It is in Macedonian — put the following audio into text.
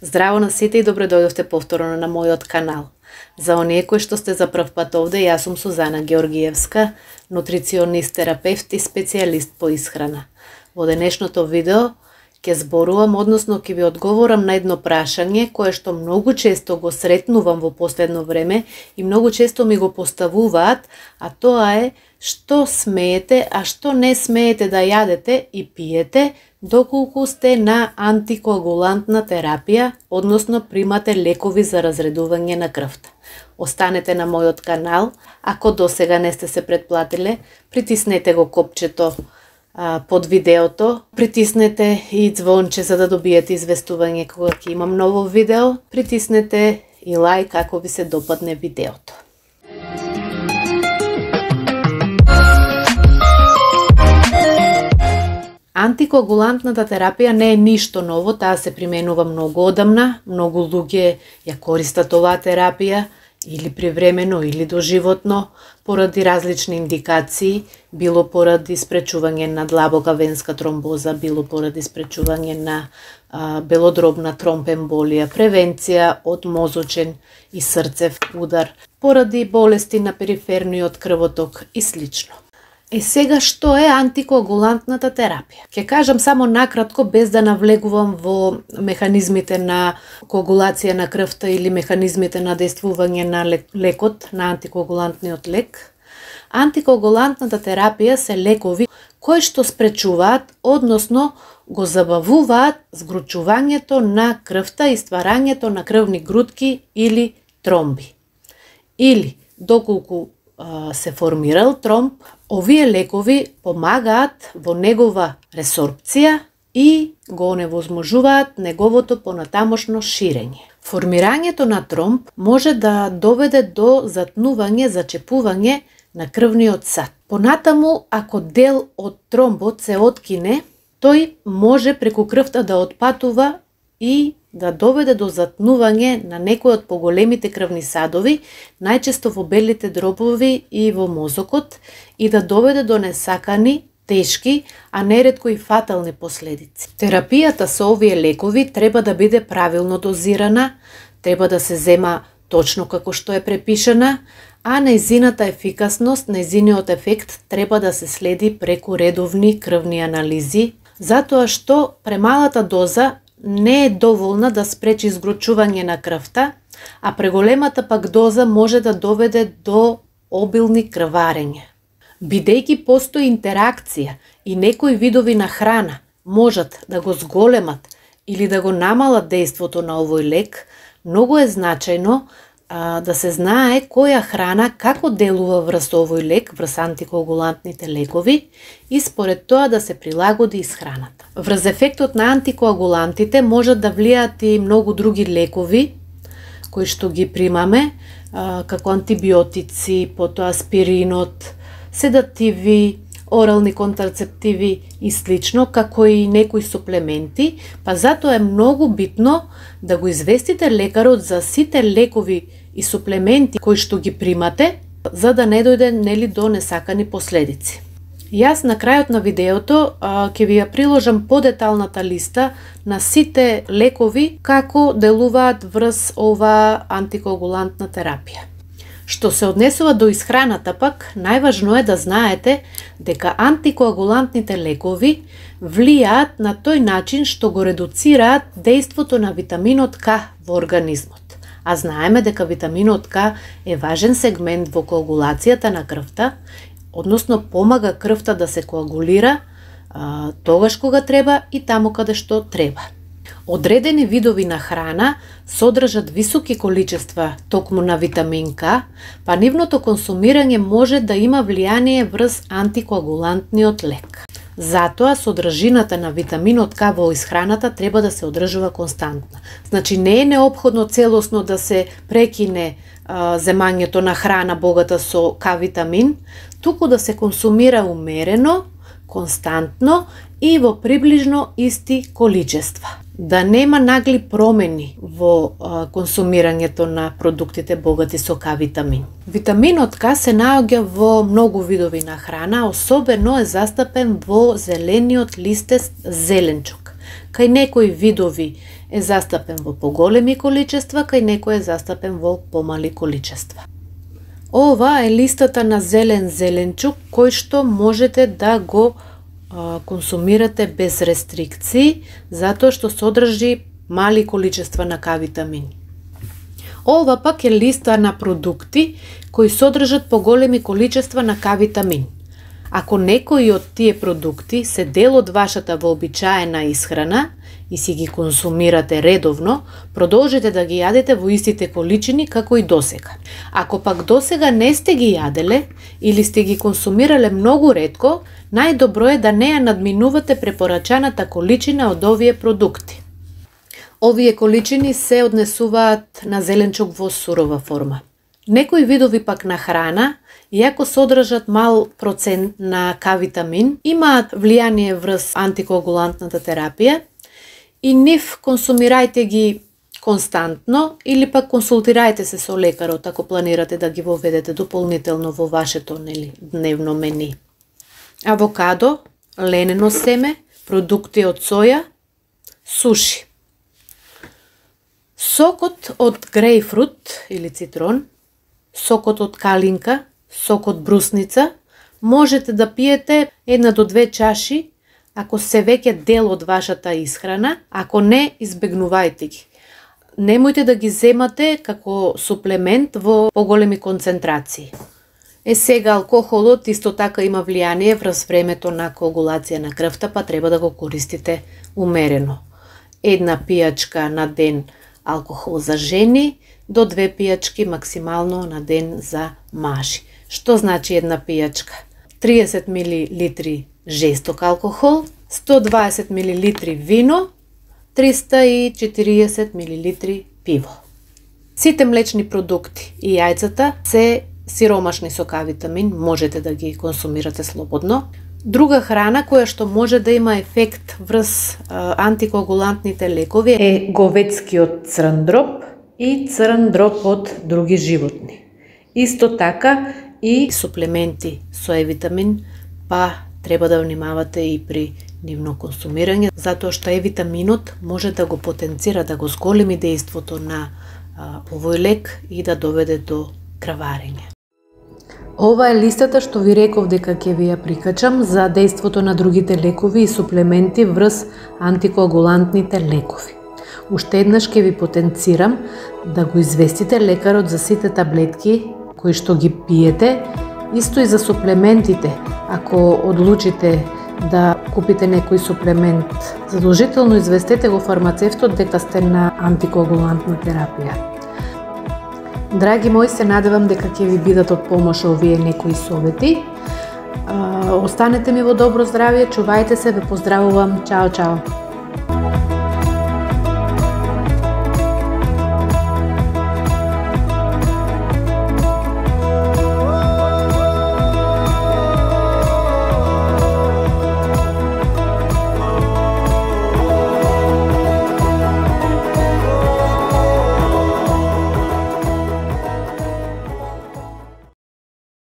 Здраво на сите и добро дојдовте повторно на мојот канал. За оние кои што сте за прв пат овде, јас сум Сузана Георгиевска, нутриционист, терапевт и специјалист по исхрана. Во денешното видео ќе зборувам, односно ќе ви одговорам на едно прашање кое што многу често го сретнувам во последно време и многу често ми го поставуваат, а тоа е што смеете, а што не смеете да јадете и пиете доколку сте на антикоагулантна терапија, односно примате лекови за разредување на крвта. Останете на мојот канал, ако досега не сте се претплатиле, притиснете го копчето под видеото, притиснете и звонче за да добиете известување кога ќе имам ново видео, притиснете и лайк ако ви се допадне видеото. Антикоагулантната терапија не е ништо ново, таа се применува многу одамна, многу луѓе ја користат оваа терапија или привремено или доживотно, поради различни индикации, било поради спречување на длабока венска тромбоза, било поради спречување на белодробна тромбемболија, превенција од мозочен и срцев удар, поради болести на периферниот крвоток и слично. Сега што е антикоагулантната терапија? Ќе кажам само накратко без да навлегувам во механизмите на коагулација на крвта или механизмите на действување на лекот, на антикоагулантниот лек. Антикоагулантната терапија се лекови кои што спречуваат, односно го забавуваат згручувањето на крвта и стварањето на крвни грудки или тромби. Или доколку се формирал тромб, овие лекови помагаат во негова ресорбција и го оневозможуваат неговото понатамошно ширење. Формирањето на тромб може да доведе до затнување, зачепување на крвниот сад. Понатаму, ако дел од тромбот се откине, тој може преку крвта да отпатува и да доведе до затнување на некои од поголемите крвни садови, најчесто во белите дробови и во мозокот, и да доведе до несакани, тешки, а неретко и фатални последици. Терапијата со овие лекови треба да биде правилно дозирана, треба да се зема точно како што е препишана, а нејзината ефикасност, нејзиниот ефект треба да се следи преку редовни крвни анализи, затоа што премалата доза не е доволна да спречи згручување на крвта, а преголемата пак доза може да доведе до обилни крварења. Бидејќи постои интеракција и некои видови на храна можат да го зголемат или да го намалат дејството на овој лек, многу е значајно да се знае која храна како делува врз овој лек, врз антикоагулантните лекови и според тоа да се прилагоди исхраната. Врз ефектот на антикоагулантите можат да влијаат и многу други лекови кои што ги примаме, како антибиотици, потоа аспиринот, седативи, орални контрацептиви и слично, како и некои суплементи, па затоа е многу битно да го известите лекарот за сите лекови и суплементи кои што ги примате, за да не дојде до несакани последици. Јас на крајот на видеото ќе ви ја приложам подеталната листа на сите лекови како делуваат врз оваа антикоагулантна терапија. Што се однесува до исхраната пак, најважно е да знаете дека антикоагулантните лекови влијаат на тој начин што го редуцираат дејството на витаминот К во организмот. А знаеме дека витаминот К е важен сегмент во коагулацијата на крвта, односно помага крвта да се коагулира тогаш кога треба и таму каде што треба. Одредени видови на храна содржат високи количества токму на витамин К, па нивното консумирање може да има влијание врз антикоагулантниот лек. Затоа содржината на витаминот К во исхраната треба да се одржува константна. Значи не е неопходно целосно да се прекине земањето на храна богата со К витамин, туку да се консумира умерено, константно и во приближно исти количества. Да нема нагли промени во консумирањето на продуктите богати со К витамин. Витаминот К се наоѓа во многу видови на храна, особено е застапен во зелениот листест зеленчук, Кај некои видови е застапен во поголеми количества, кај некој е застапен во помали количества. Ова е листата на зелен зеленчук кој што можете да го консумирате без рестрикции, затоа што содржи мали количества на К-витамин. Ова пак е листа на продукти кои содржат поголеми количества на К-витамин. Ако некои од тие продукти се дел од вашата вообичаена исхрана и си ги консумирате редовно, продолжите да ги јадете во истите количини како и досега. Ако пак досега не сте ги јаделе или сте ги консумирале многу ретко, најдобро е да не ја надминувате препорачаната количина од овие продукти. Овие количини се однесуваат на зеленчук во сурова форма. Некои видови пак на храна, иако содржат мал процент на К-витамин, имаат влијание врз антикоагулантната терапија и нив консумирајте ги константно или пак консултирајте се со лекарот ако планирате да ги воведете дополнително во вашето дневно мени. Авокадо, ленено семе, продукти од соја, суши. Сокот од грејпфрут или цитрон, сокот од калинка, сокот брусница, можете да пиете 1 до 2 чаши ако се веќе дел од вашата исхрана, ако не, избегнувајте ги. Немојте да ги земате како суплемент во поголеми концентрации. Сега алкохолот исто така има влијание врз времето на коагулација на крвта, па треба да го користите умерено. 1 пијачка на ден алкохол за жени, до 2 пијачки максимално на ден за мажи. Што значи 1 пијачка? 30 мл жесток алкохол, 120 мл вино, 340 мл пиво. Сите млечни продукти и јајцата се сиромашни со К-витамин, можете да ги консумирате слободно. Друга храна која што може да има ефект врз антикоагулантните лекови е говедскиот црн дроб и црн дроб од други животни. Исто така и суплементи со Е-витамин, па треба да внимавате и при нивно консумирање, затоа што Е-витаминот може да го потенцира, да го зголеми дејството на овој лек и да доведе до крварење. Ова е листата што ви реков дека ќе ви ја прикачам за дејството на другите лекови и суплементи врз антикоагулантните лекови. Уште еднаш ќе ви потенцирам да го известите лекарот за сите таблетки кои што ги пиете, исто и за суплементите. Ако одлучите да купите некој суплемент, задолжително известете го фармацевтот дека сте на антикоагулантна терапија. Драги мои, се надевам дека ќе ви бидат од помош овие некои совети. Останете ми во добро здравје, чувајте се, ве поздравувам. Чао, чао.